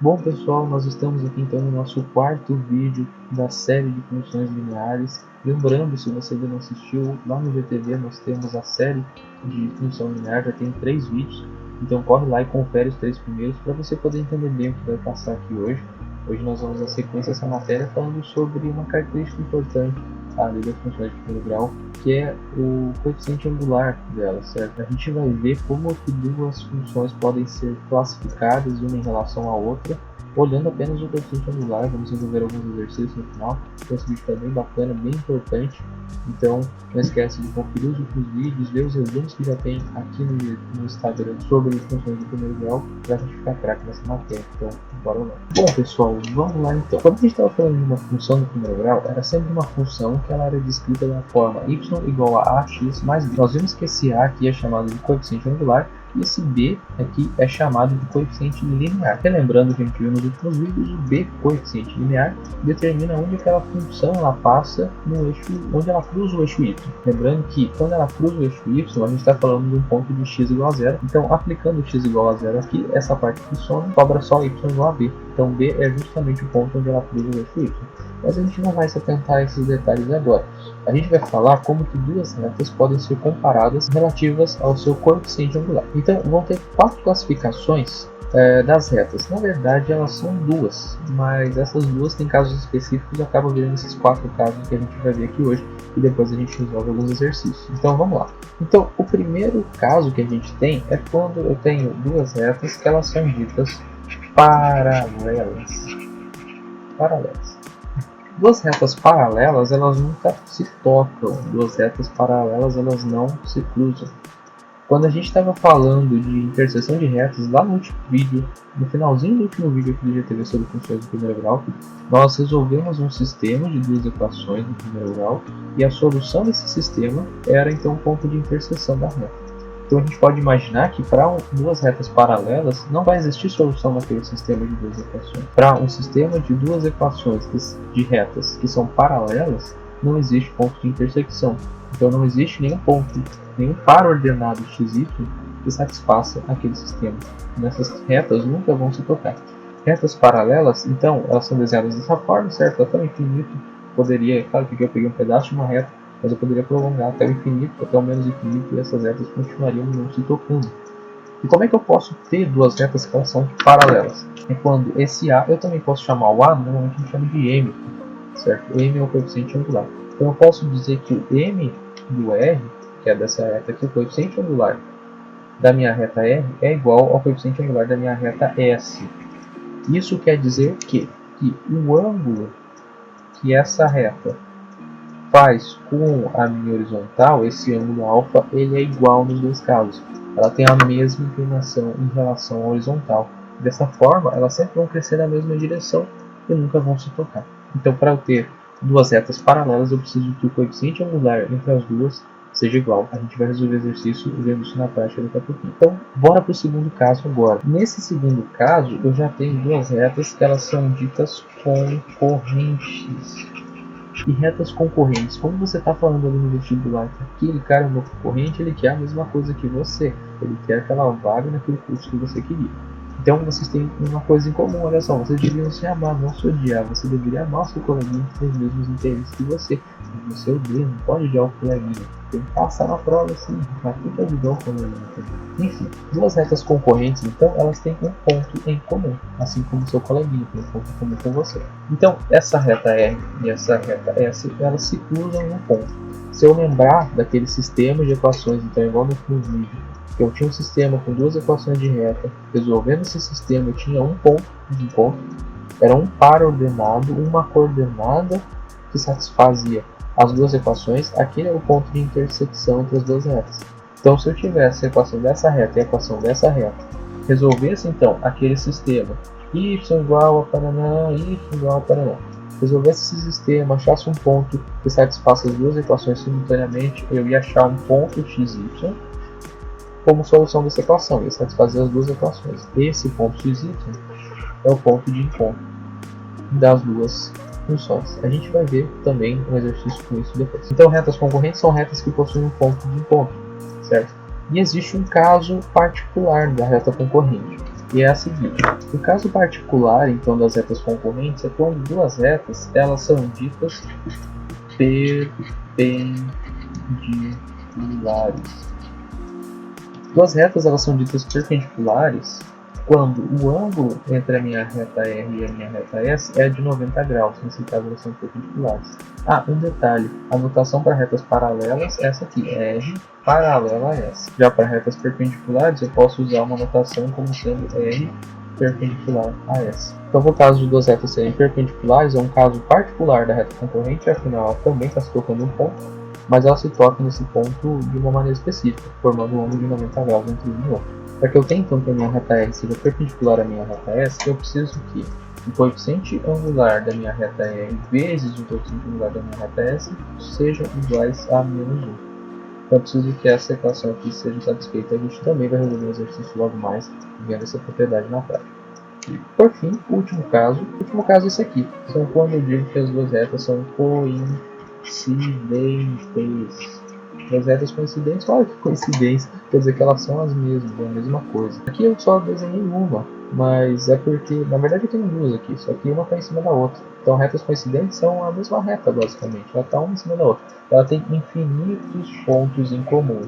Bom pessoal, nós estamos aqui então no nosso quarto vídeo da série de funções lineares. Lembrando, se você ainda não assistiu, lá no GTV nós temos a série de função linear, já tem 3 vídeos. Então corre lá e confere os 3 primeiros para você poder entender bem o que vai passar aqui hoje. Hoje nós vamos na sequência essa matéria falando sobre uma característica importante ali das funções de primeiro grau, que é o coeficiente angular dela, certo? A gente vai ver como que duas funções podem ser classificadas uma em relação à outra, olhando apenas o coeficiente angular. Vamos resolver alguns exercícios no final. Esse vídeo está bem bacana, bem importante. Então não esquece de conferir os últimos vídeos, ver os resumos que já tem aqui no Instagram sobre funções de primeiro grau, para a gente ficar craque nessa matéria. Então bora lá. Bom pessoal, vamos lá então. Quando a gente estava falando de uma função do primeiro grau, era sempre uma função que ela era descrita da forma y igual a ax mais b. Nós vimos que esse a aqui é chamado de coeficiente angular e esse b aqui é chamado de coeficiente linear. Relembrando que a gente viu nos últimos vídeos, o b, coeficiente linear, determina onde aquela função ela passa no eixo, onde ela cruza o eixo y. Lembrando que quando ela cruza o eixo y, a gente está falando de um ponto de x igual a zero. Então, aplicando x igual a zero aqui, essa parte que some, sobra só y igual a b. Então, b é justamente o ponto onde ela cruza o eixo y. Mas a gente não vai se atentar a esses detalhes agora. A gente vai falar como que duas retas podem ser comparadas relativas ao seu coeficiente angular. Então, vão ter 4 classificações das retas. Na verdade, elas são duas, mas essas duas têm casos específicos e acabam virando esses 4 casos que a gente vai ver aqui hoje, e depois a gente resolve alguns exercícios. Então, vamos lá. Então, o primeiro caso que a gente tem é quando eu tenho duas retas que elas são ditas paralelas. Duas retas paralelas, elas nunca se tocam. Duas retas paralelas, elas não se cruzam. Quando a gente estava falando de interseção de retas, lá no último vídeo, no finalzinho do último vídeo aqui do GTV sobre funções do primeiro grau, nós resolvemos um sistema de duas equações do primeiro grau, e a solução desse sistema era então o ponto de interseção da reta. Então a gente pode imaginar que para duas retas paralelas não vai existir solução naquele sistema de duas equações. Para um sistema de duas equações de retas que são paralelas, não existe ponto de intersecção. Então não existe nenhum ponto, nenhum par ordenado xy que satisfaça aquele sistema. Nessas retas nunca vão se tocar. Retas paralelas, então, elas são desenhadas dessa forma, certo? Até o infinito poderia, claro que aqui eu peguei um pedaço de uma reta, mas eu poderia prolongar até o infinito, até o menos infinito, e essas retas continuariam não se tocando. E como é que eu posso ter duas retas que elas são paralelas? É quando esse A, eu também posso chamar o A, normalmente a gente chama de M, certo? O M é o coeficiente angular. Então eu posso dizer que o M do R, que é dessa reta aqui, o coeficiente angular da minha reta R é igual ao coeficiente angular da minha reta S. Isso quer dizer o quê? Que o ângulo que essa reta faz com a minha horizontal, esse ângulo alfa, ele é igual nos dois casos. Ela tem a mesma inclinação em relação à horizontal. Dessa forma, elas sempre vão crescer na mesma direção e nunca vão se tocar. Então, para eu ter duas retas paralelas, eu preciso que o coeficiente angular entre as duas seja igual. A gente vai resolver o exercício vendo isso na prática daqui a pouquinho. Então, bora para o segundo caso agora. Nesse segundo caso, eu já tenho duas retas que elas são ditas concorrentes. E retas concorrentes, como você está falando ali no vestibular, que aquele cara é um concorrente, ele quer a mesma coisa que você, ele quer aquela vaga naquele curso que você queria. Então vocês têm uma coisa em comum, olha só, vocês deveriam se amar, não se odiar, você deveria amar o seu coleguinha que tem os mesmos interesses que você. Você odeia, não pode odiar o coleguinha, tem que passar na prova assim, mas tem que ajudar o coleguinha também. Enfim, duas retas concorrentes, então, elas têm um ponto em comum, assim como o seu coleguinha tem um ponto em comum com você. Então, essa reta R e essa reta S, elas se cruzam no ponto. Se eu lembrar daquele sistema de equações, então, igual no vídeo, que eu tinha um sistema com duas equações de reta, resolvendo esse sistema eu tinha um ponto de encontro, era um par ordenado, uma coordenada que satisfazia as duas equações, aquele é o ponto de intersecção entre as duas retas. Então, se eu tivesse a equação dessa reta e a equação dessa reta, resolvesse então aquele sistema y igual a Paraná, y igual a Paraná, resolvesse esse sistema, achasse um ponto que satisfaça as duas equações simultaneamente, eu ia achar um ponto xy como solução dessa equação, ia satisfazer as duas equações. Esse ponto xy é o ponto de encontro das duas funções. A gente vai ver também um exercício com isso depois. Então, retas concorrentes são retas que possuem um ponto de encontro, certo? E existe um caso particular da reta concorrente. E é a seguinte: o caso particular então das retas concorrentes é quando duas retas elas são ditas perpendiculares. Duas retas elas são ditas perpendiculares quando o ângulo entre a minha reta R e a minha reta S é de 90 graus, nesse caso elas são perpendiculares. Um detalhe, a notação para retas paralelas é essa aqui, é R paralela a S. Já para retas perpendiculares eu posso usar uma notação como sendo R perpendicular a S. Então, no caso de duas retas serem perpendiculares, é um caso particular da reta concorrente, afinal ela também está se tocando em um ponto, mas ela se toca nesse ponto de uma maneira específica, formando um ângulo de 90 graus entre um e outro. Para que eu tenha então que a minha reta R seja perpendicular à minha reta S, eu preciso que o coeficiente angular da minha reta R vezes o coeficiente angular da minha reta S sejam iguais a menos 1. Então eu preciso que essa equação aqui seja satisfeita. A gente também vai resolver um exercício logo mais, vendo essa propriedade na prática. Por fim, o último caso é esse aqui. São quando eu digo que as duas retas são coincidentes. As retas coincidentes, olha que coincidência, quer dizer que elas são as mesmas, é a mesma coisa. Aqui eu só desenhei uma, mas é porque, na verdade eu tenho duas aqui, só que uma está em cima da outra. Então retas coincidentes são a mesma reta, basicamente, ela está uma em cima da outra. Ela tem infinitos pontos em comum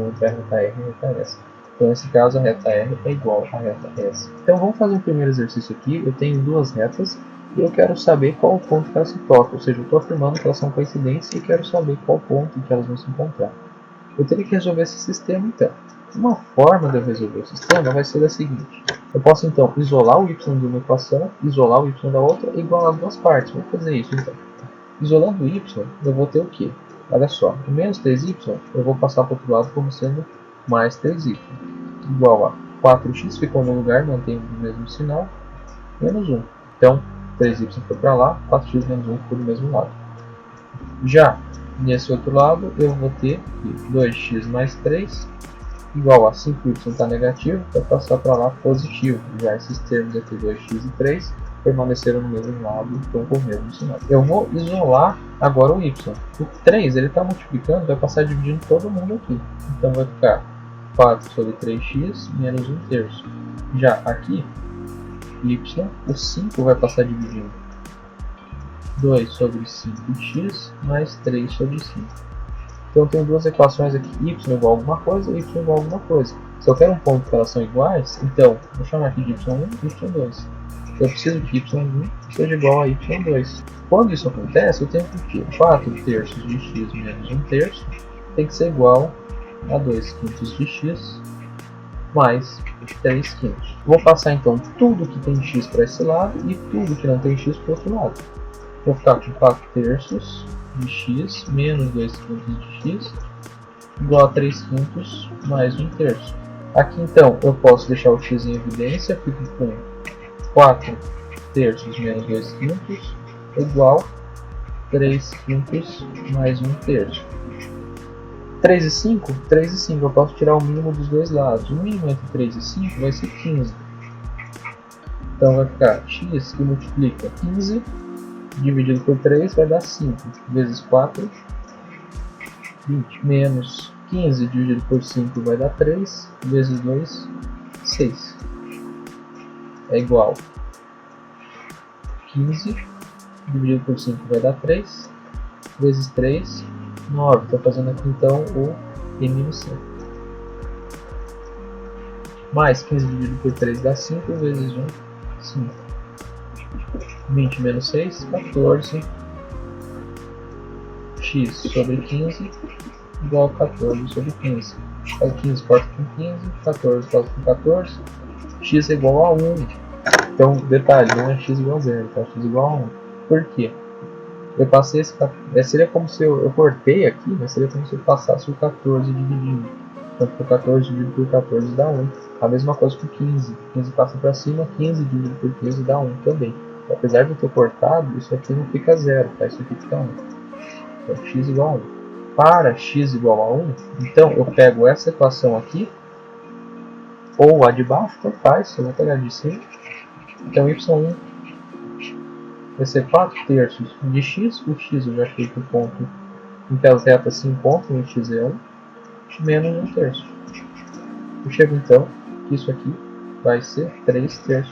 entre a reta R e a reta S. Então nesse caso a reta R é igual à reta S. Então vamos fazer um primeiro exercício aqui, eu tenho duas retas, e eu quero saber qual o ponto que elas se tocam, ou seja, eu estou afirmando que elas são coincidentes e quero saber qual ponto em que elas vão se encontrar. Eu teria que resolver esse sistema então. Uma forma de eu resolver o sistema vai ser a seguinte: eu posso então isolar o y de uma equação, isolar o y da outra e igualar as duas partes. Vamos fazer isso então. Isolando o y, eu vou ter o quê? Olha só, o menos 3y eu vou passar para o outro lado como sendo mais 3y. Igual a 4x ficou no lugar, mantém o mesmo sinal, menos 1. Então, 3y foi para lá, 4x menos 1 ficou do mesmo lado. Já nesse outro lado, eu vou ter 2x mais 3 igual a 5y está negativo, vai passar para lá positivo. Já esses termos aqui, 2x e 3, permaneceram no mesmo lado, estão com o mesmo sinal. Eu vou isolar agora o y. O 3 ele está multiplicando, vai passar dividindo todo mundo aqui. Então vai ficar 4 sobre 3x menos 1 terço. Já aqui, y, o 5 vai passar dividindo 2 sobre 5x mais 3 sobre 5. Então eu tenho duas equações aqui, y igual a alguma coisa e y igual a alguma coisa. Se eu quero um ponto que elas são iguais, então vou chamar aqui de y1 e y2. Eu preciso que y1 seja igual a y2. Quando isso acontece, eu tenho que 4 terços de x menos 1 terço tem que ser igual a 2 quintos de x mais 3 quintos. Vou passar então tudo que tem x para esse lado e tudo que não tem x para o outro lado. Vou ficar com 4 terços de x menos 2 quintos de x igual a 3 quintos mais 1 terço. Aqui então eu posso deixar o x em evidência, fico com 4 terços menos 2 quintos igual a 3 quintos mais 1 terço. 3 e 5? 3 e 5, eu posso tirar o mínimo dos dois lados. O mínimo entre 3 e 5 vai ser 15. Então vai ficar x que multiplica 15 dividido por 3 vai dar 5 vezes 4, 20. Menos 15 dividido por 5 vai dar 3 vezes 2, 6. É igual a 15 dividido por 5 vai dar 3 vezes 3, 9. Estou fazendo aqui então o m-c. Mais 15 dividido por 3 dá 5 vezes 1, 5. 20 menos 6, 14. X sobre 15 igual a 14 sobre 15. Aí 15 corta com 15, 14 corta com 14. X é igual a 1. Então, detalhe, não é x igual a 0, tá? X igual a 1. Por quê? Eu passei esse... seria como se eu cortei aqui, mas seria como se eu passasse o 14 dividindo. Então, por 14 dividido por 14 dá 1. A mesma coisa com 15. 15 passa para cima, 15 dividido por 15 dá 1 também. Apesar de eu ter cortado, isso aqui não fica 0, tá? Isso aqui fica 1. Então, x igual a 1. Para x igual a 1, então eu pego essa equação aqui, ou a de baixo, tanto faz, eu vou pegar a de cima. Então, y1 vai ser 4 terços de x, o x eu já achei que o ponto em que as retas se encontram, em x é 1, menos 1 terço. Eu chego então que isso aqui vai ser 3/3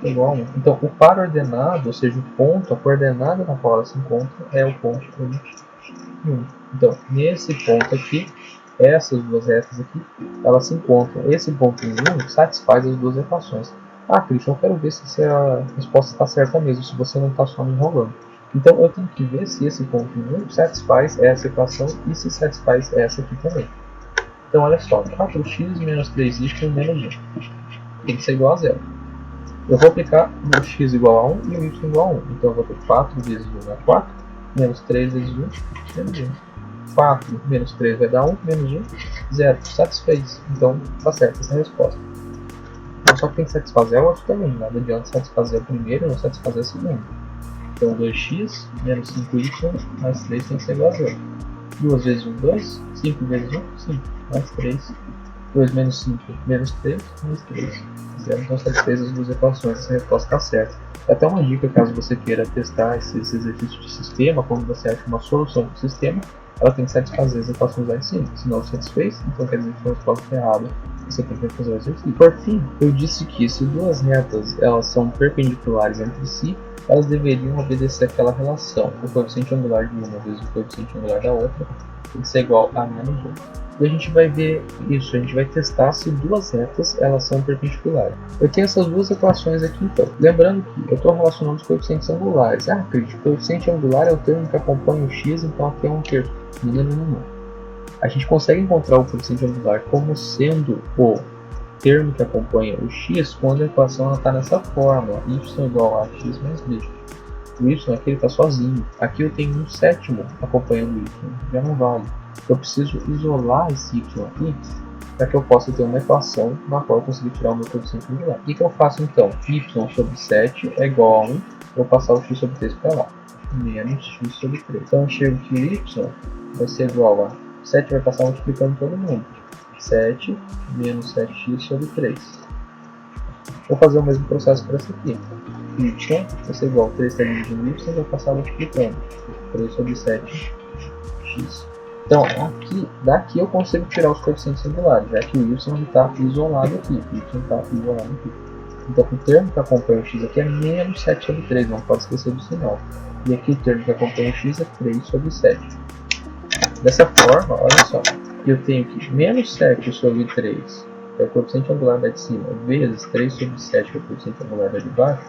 igual a 1. Então, o par ordenado, ou seja, o ponto, a coordenada na qual ela se encontra, é o ponto 1. Então, nesse ponto aqui, essas duas retas aqui, elas se encontram. Esse ponto 1 satisfaz as duas equações. Ah, Christian, eu quero ver se a resposta está certa mesmo, se você não está só me enrolando. Então, eu tenho que ver se esse ponto 1 satisfaz essa equação e se satisfaz essa aqui também. Então, olha só, 4x menos 3y menos 1 tem que ser igual a 0. Eu vou aplicar o x igual a 1 e o y igual a 1. Então, eu vou ter 4 vezes 1 é 4, menos 3 vezes 1, menos 1. 4 menos 3 vai dar 1, menos 1, 0. Satisfez. Então, está certa essa resposta. Então, só que tem que satisfazer o outro também. Nada adianta satisfazer o primeiro e não satisfazer o segundo. Então, 2x menos 5y mais 3 tem que ser igual a 0. 2 vezes 1, 2. 5 vezes 1, 5. Mais 3. 2 menos 5, menos 3, mais 3. 0. Então, satisfez as duas equações. Essa resposta está certa. É até uma dica caso você queira testar esse exercício de sistema, quando você acha uma solução do sistema, ela tem que satisfazer as equações lá em cima. Se não satisfez, então quer dizer que a resposta é errada. Você tem que fazer o exercício. Por fim, eu disse que se duas retas elas são perpendiculares entre si, elas deveriam obedecer aquela relação. O coeficiente angular de uma vezes o coeficiente angular da outra tem que ser igual a menos 1. E a gente vai ver isso, a gente vai testar se duas retas elas são perpendiculares. Eu tenho essas duas equações aqui então. Lembrando que eu estou relacionando os coeficientes angulares. Ah, crítico, o coeficiente angular é o termo que acompanha o x, então aqui é um terço. Não. A gente consegue encontrar o coeficiente angular como sendo o termo que acompanha o x quando a equação está nessa forma, y igual a x mais b. O y aqui está sozinho. Aqui eu tenho um sétimo acompanhando o y, já não vale. Eu preciso isolar esse y aqui para que eu possa ter uma equação na qual eu consiga tirar o meu coeficiente angular. O que eu faço então? Y sobre 7 é igual a 1, vou passar o x sobre 3 para lá, menos x sobre 3. Então eu chego que o y vai ser igual a 7 vai passar multiplicando todo mundo. 7 menos 7x sobre 3. Vou fazer o mesmo processo para essa aqui. Y vai ser igual a 3 está dividindo y, vai passar multiplicando. 3 sobre 7x. Então, daqui eu consigo tirar os coeficientes angulares, já que o y está isolado aqui. O y está isolado aqui. Então, o termo que acompanha o x aqui é menos 7 sobre 3, não pode esquecer do sinal. E aqui o termo que acompanha o x é 3 sobre 7. Dessa forma, olha só, eu tenho que menos 7 sobre 3, que é o coeficiente angular da de cima, vezes 3 sobre 7, que é o coeficiente angular da de baixo,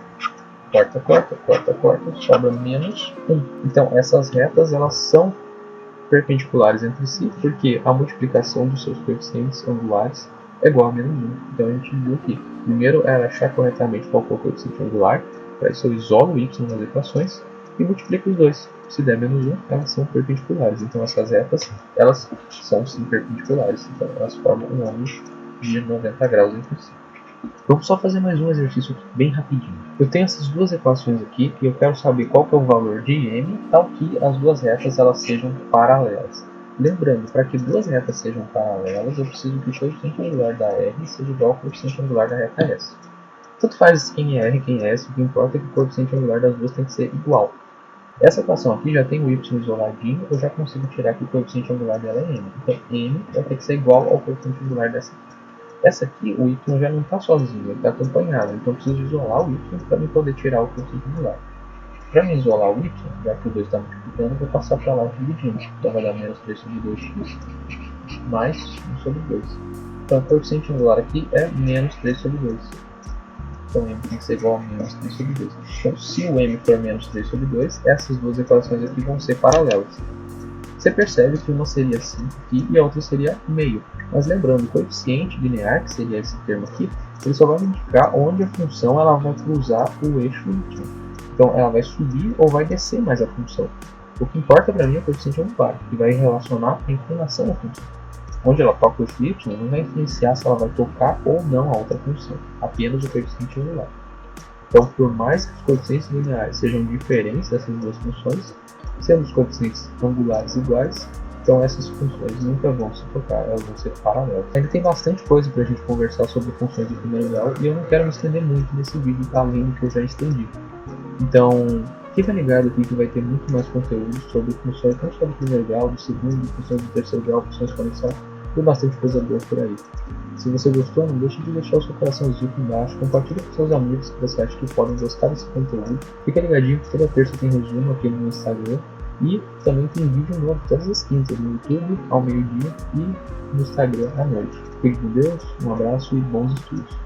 corta, sobra menos 1. Então, essas retas elas são perpendiculares entre si, porque a multiplicação dos seus coeficientes angulares é igual a menos 1. Então, a gente viu aqui. Primeiro é achar corretamente qual for o coeficiente angular, para isso eu isolo o y nas equações e multiplico os dois. Se der menos 1, elas são perpendiculares. Então, essas retas, elas são sim perpendiculares. Então, elas formam um ângulo de 90 graus entre si. Vamos só fazer mais um exercício aqui, bem rapidinho. Eu tenho essas duas equações aqui e eu quero saber qual que é o valor de m, tal que as duas retas elas sejam paralelas. Lembrando, para que duas retas sejam paralelas, eu preciso que o coeficiente angular da R seja igual ao coeficiente angular da reta S. Tanto faz quem é R e quem é S, o que importa é que o coeficiente angular das duas tem que ser igual. Essa equação aqui já tem o y isoladinho, eu já consigo tirar que o coeficiente angular dela é m. Então, m vai ter que ser igual ao coeficiente angular dessa aqui. Essa aqui, o y já não está sozinho, ele está acompanhado. Então, eu preciso isolar o y para eu poder tirar o coeficiente angular. Para me isolar o y, já que o 2 está multiplicando, eu vou passar para lá dividindo. Então, vai dar menos 3 sobre 2x mais 1 sobre 2. Então, o coeficiente angular aqui é menos 3 sobre 2. Então, m tem que ser igual a menos 3 sobre 2. Então, se o m for menos 3 sobre 2, essas duas equações aqui vão ser paralelas. Você percebe que uma seria 5 aqui e a outra seria meio. Mas lembrando, o coeficiente linear, que seria esse termo aqui, ele só vai me indicar onde a função ela vai cruzar o eixo y. Então, ela vai subir ou vai descer mais a função. O que importa para mim é o coeficiente angular, que vai relacionar a inclinação da função. Onde ela toca o eixo y não vai influenciar se ela vai tocar ou não a outra função, apenas o coeficiente angular. Então, por mais que os coeficientes lineares sejam diferentes dessas duas funções, sendo os coeficientes angulares iguais, então essas funções nunca vão se tocar, elas vão ser paralelas. Ainda tem bastante coisa para a gente conversar sobre funções de primeiro grau e eu não quero me estender muito nesse vídeo, além do que eu já estendi. Então, fica ligado aqui que vai ter muito mais conteúdo sobre funções, tanto sobre o primeiro grau, do segundo, funções do terceiro grau, funções de conexão, tem bastante coisa boa por aí. Se você gostou, não deixe de deixar o seu coraçãozinho aqui embaixo, compartilhe com seus amigos que você acha que podem gostar desse conteúdo. Fica ligadinho que toda terça tem resumo aqui no meu Instagram e também tem vídeo novo todas as quintas no YouTube ao meio-dia e no Instagram à noite. Fique com Deus, um abraço e bons estudos.